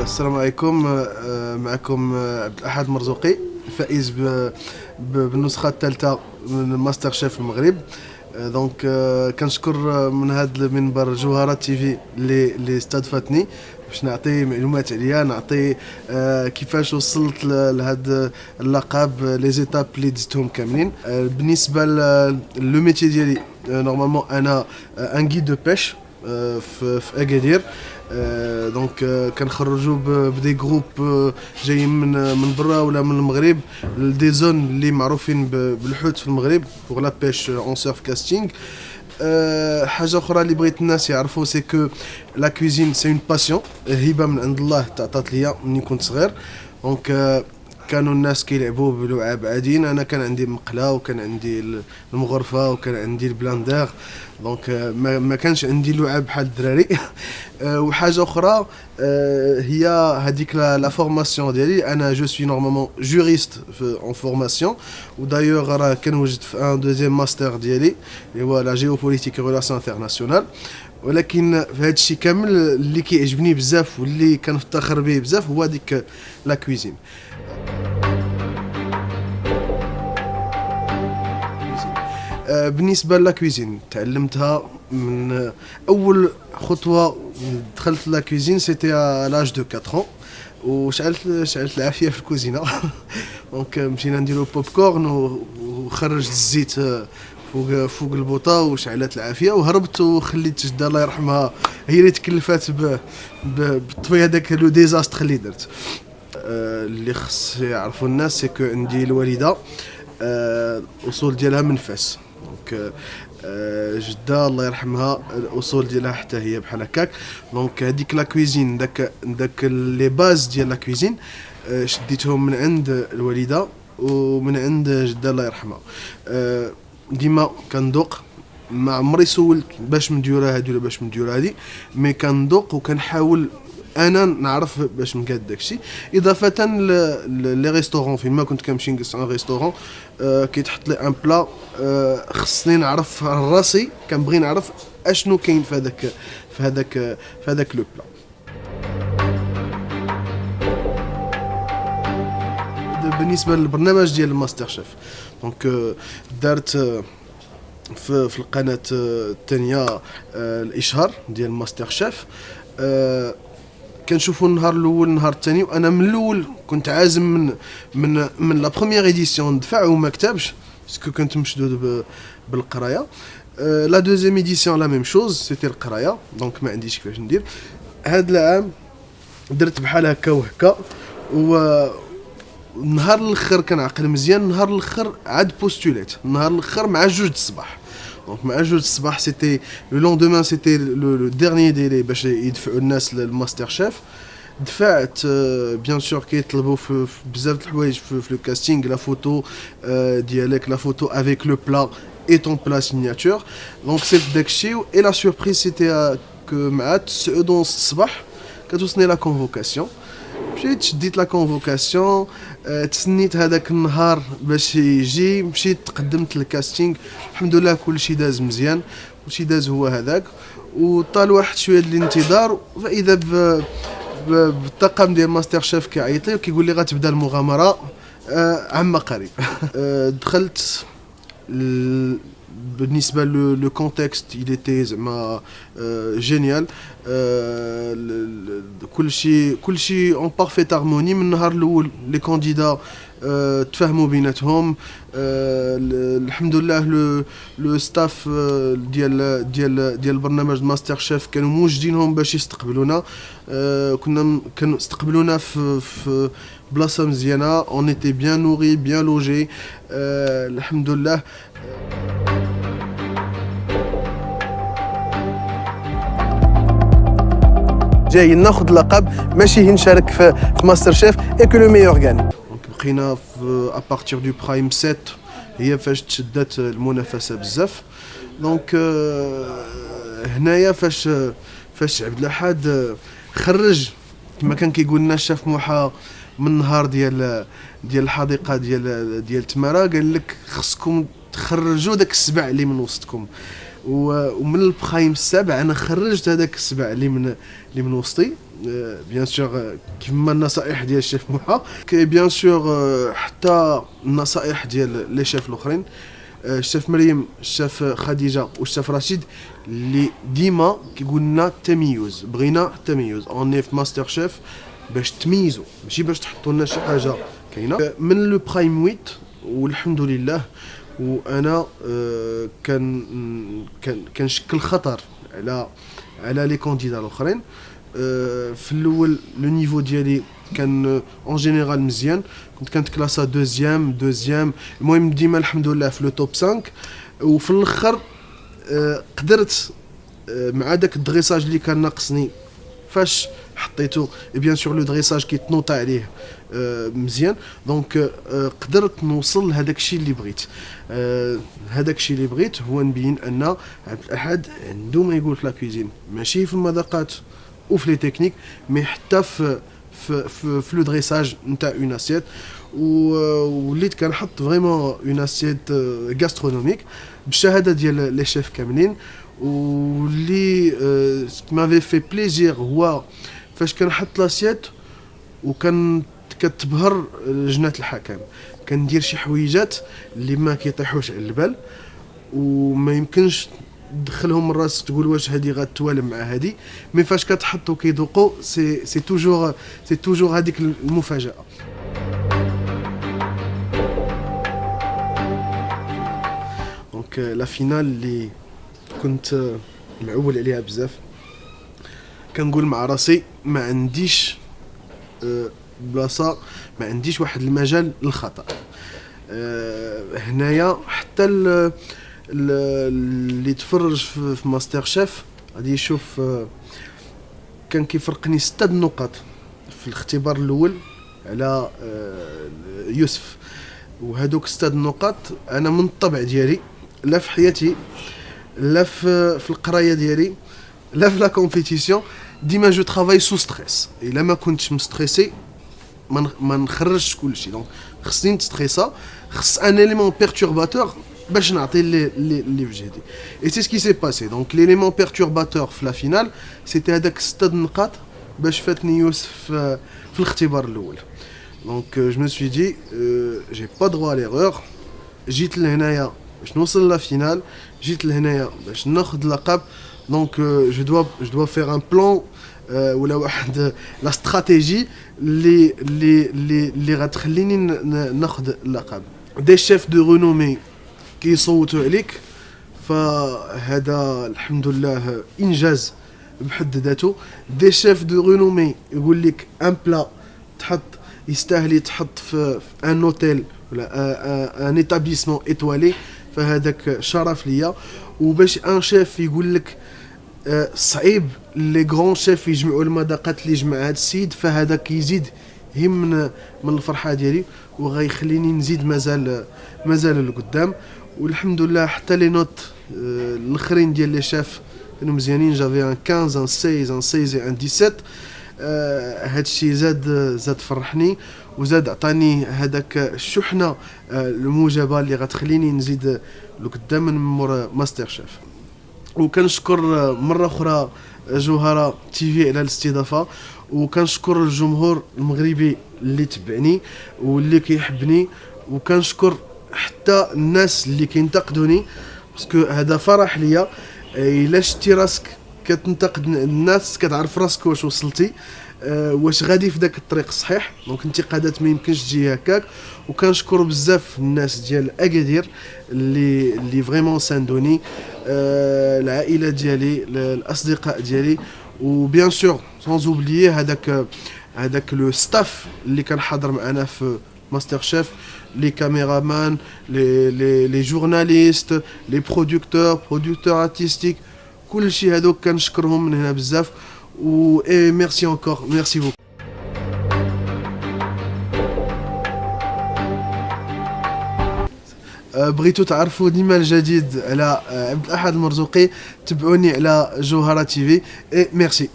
السلام عليكم. معكم عبد الأحد مرزوقي، فائز بالنسخة الثالثة من ماستر شيف المغرب. دونك كنشكر من هذا المنبر جوهرة تيفي اللي استضافتني باش نعطي معلومات عليا، نعطي كيفاش وصلت لهذا اللقب، لي زيتاب اللي دزتهم كاملين. بالنسبة لو ميتي ديالي، نورمالمون انا ان غيد دو بيش في اكادير. دونك كنخرجوا بدي جروب جايين من برا ولا من المغرب، دي زون اللي معروفين بالحوت في المغرب بوغ لا بيش اون سيرف كاستينغ. حاجه اخرى اللي بغيت الناس يعرفوا سي كو لا كوزين سي اون باسيون، هبه من عند الله تعطات ليا مني كنت صغير. دونك كانوا الناس كيلعبوا بلعاب عاديين، انا كان عندي المقله وكان عندي المغرفه وكان عندي البلاندير. دونك ما كانش عندي لعاب بحال الدراري. وحاجه اخرى هي هذيك لا فورماسيون ديالي. انا جو سوي نورمالمون جوريست اون فورماسيون، ودايوغ راه كنوجد في ان دوزيام ماستر ديالي اللي هو لا جيوبوليتيك ريلاسيون انترناسيونال. ولكن في هذا الشيء كامل اللي كيعجبني بزاف واللي كنفتخر به بزاف هو ديك لا كويزين. بالنسبه لا كويزين تعلمتها من اول خطوه دخلت لا كويزين، سيتي ا لاج دو 4 ans، وشعلت العافيه في الكوزينه. دونك مشينا نديرو بوب كورن وخرجت الزيت فوق البوطه وشعلت العافيه، وهربت وخليت جده الله يرحمها هي اللي تكلفات بطفي هذاك لو ديزاستر اللي درت. اللي خص يعرفوا الناس سي كو عندي الوالده الاصول ديالها من فاس. دونك جده الله يرحمها الاصول ديالها حتى هي بحال هكاك. دونك هذيك لا كويزين، داك لي باز ديال لا كويزين شديتهم من عند الوالده ومن عند جده الله يرحمها. ديما كندوق، ما عمري سولت باش نديرها هادي ولا باش نديرها هادي، مي كندوق وكنحاول انا نعرف باش نقاد داكشي. اضافه لي ريستورون، فين ما كنت كنمشي نجلس ان ريستورون كيتحط لي ان بلا، خصني نعرف راسي، كنبغي نعرف اشنو كاين في هذاك لو بلا. بالنسبه للبرنامج ديال الماستر شيف، دونك دارت في القناه الثانيه الاشهار ديال الماستر شيف. كنشوفوا النهار الاول النهار الثاني، وانا من الاول كنت عازم من لا بروميير ايديسيون ندفع وما كتبش باسكو كنت مشدود بالقرايه. لا دوزيام ايديسيون لا ميم شوز، سيتي القرايه، دونك ما عنديش كيفاش ندير. هاد العام درت بحال هكا وهكا، النهار الاخر كنعقل مزيان، النهار الاخر عاد بوستوليت، النهار الاخر مع 2 الصباح. دونك مع 2 الصباح سيتي لو لوندومان، سيتي لو ديرنيي ديلي باش يدفعوا الناس للماستر شيف. دفعت بيان سور كيطلبوا في بزاف د الحوايج في لو كاستينغ، لا فوتو ديالك، لا فوتو افيك لو بلا اي طون بلا سيغناتور. دونك سيت داكشي، اي لا سوربريز سيتي كو مع 9 الصباح كتوصلني لا كونفوكاسيون. مشيت شديت لا كونفوكاسيون، تسنيت هذاك النهار باش يجي، مشيت تقدمت للكاستينغ، الحمد لله كلشي داز مزيان، كلشي داز هو هذاك. وطال واحد شويه ديال الانتظار، فاذا بالطاقم ديال ماستر شيف كيعيط لي وكيقول لي غتبدا المغامره عما قريب. دخلت بالنسبه لو كونتكست il était زعما جينيال. كلشي اون بارفيت هارموني. من النهار الاول لي كانديدا تفاهموا بيناتهم. الحمد لله لو ستاف ديال البرنامج ماستر شيف كانوا موجدينهم باش يستقبلونا. كانوا استقبلونا في بلاصه مزيانه، اون ايتي بيان نوري بيان لوجي، الحمد لله. جاي ناخذ لقب، ماشي نشارك في ماستر شيف اي كو لو ميور غاني. دونك بقينا في ابارتير دو برايم 7 هي فاش تشدات المنافسه بزاف. دونك هنايا فاش عبد الاحد خرج كما كان كيقول لنا الشيف موحى من النهار ديال الحديقه ديال تماره، قال لك خصكم تخرجوا داك السبع اللي من وسطكم. ومن البخايم السبع انا خرجت هذاك السبع اللي من وسطي. بيان سور كيما النصائح ديال الشيف موحى، بيان سور حتى النصائح ديال لي شيف الاخرين، الشيف مريم، الشيف خديجه والشيف رشيد، اللي ديما كيقول لنا التميز. بغينا التميز اوني في ماستر شيف باش تميزوا، ماشي باش تحطوا لنا شي حاجه كاينه. من لو برايم 8 والحمد لله. وانا كنشكل خطر على لي كانديدا الاخرين. في الاول لو نيفو ديالي كان اون جينيرال مزيان، كنت كنتكلاسا دوزيام، المهم ديما الحمد لله في لو توب 5. وفي الاخر قدرت مع داك الدغيساج اللي كان ناقصني فاش حطيتو بيان سور لو دريساج كيتنوطا عليه مزيان. دونك قدرت نوصل لهداك الشيء اللي بغيت. هذاك الشيء اللي بغيت هو نبين ان عبد الاحد عنده ما يقول في لا كويزين، ماشي في المذاقات وفي لي تكنيك، مي حتى في لو دريساج نتاع اون اسيت. وليت كنحط فريمون اون اسيت غاسترونوميك بالشهاده ديال لي شيف كاملين. واللي مافي في بليزير هو فاش كنحط لاسيت وكان كتبهر لجنة الحكم، كندير شي حويجات اللي ما كيطيحوش على البال وما يمكنش تدخلهم من راسك تقول واش هذه غتوالم مع هذه، مي فاش كتحط وكيذوقوا سي توجور هذيك المفاجاه. دونك لا فينال اللي كنت معول عليها بزاف، كنقول مع راسي ما عنديش بلاصه، ما عنديش واحد المجال للخطا. هنايا حتى اللي تفرج في ماستر شيف غادي يشوف كان كيفرقني 6 نقط في الاختبار الاول على يوسف. وهذوك 6 نقط انا من الطبع ديالي لا في حياتي لا في القرايه ديالي لا في لا كومبيتيسيون، ديما جو ترافاي سو ستريس. الا ما كنتش مستريسي ما نخرجش كلشي. دونك خصني نستريسا، خص ان اليمون بيرتورباتور باش نعطي اللي في جهدي. اي سي سكي سي باسي. دونك ليليمون بيرتورباتور في لا فينال سيتي هذاك 6 نقاط باش فاتني يوسف في الاختبار الاول. دونك جو مو سوي دي جي با دروا ليغور، جيت لهنايا باش نوصل لا فينال، جيت لهنايا باش ناخذ اللقب. دونك جو دوا فير ان بلان ولا واحد لا استراتيجي اللي غتخليني ناخذ اللقب. دي شيف دو رينومي كيصوتوا عليك، فهذا الحمد لله انجاز بحد ذاته. دي شيف دو رينومي يقول لك ان بلا تحط يستاهل يتحط في ان اوتيل ولا ان ايتابليسمون ايطوالي، فهذاك شرف ليا. وباش ان شيف يقول لك صعيب لي غران شيف يجمعوا المذاقات اللي جمع هذا السيد، فهذا كيزيد هم من الفرحه ديالي وغيخليني نزيد مازال لقدام. والحمد لله حتى لي نوت الاخرين ديال لي شيف كانوا مزيانين. جافي ان 15 ان 16 ان 16 ان 17. هادشي زاد فرحني وزاد عطاني هذاك الشحنه الموجبه اللي غتخليني نزيد لقدام من مور ماستر شيف. وكنشكر مره اخرى جوهره تي في على الاستضافه، وكنشكر الجمهور المغربي اللي تبعني واللي كيحبني، وكنشكر حتى الناس اللي كينتقدوني باسكو هذا فرح ليا. الا شتي راسك كتنتقد الناس كتعرف راسك واش وصلتي، واش غادي في داك الطريق الصحيح. دونك انتقادات ما يمكنش تجي هكاك. وكنشكر بزاف الناس ديال اكادير اللي فريمون ساندوني، العائله ديالي، الاصدقاء ديالي، وبيان سور سانز اوبليي هذاك لو ستاف اللي كان حاضر معنا في ماستر شيف، لي كاميرامان، لي جورناليست، لي برودكتور ارتستيك، كلشي هذوك كنشكرهم من هنا بزاف. و ميرسي انكور، ميرسي بوكو. بغيتو تعرفوا ديما الجديد على عبد الاحد المرزوقي، تبعوني على جوهره تي في. ميرسي.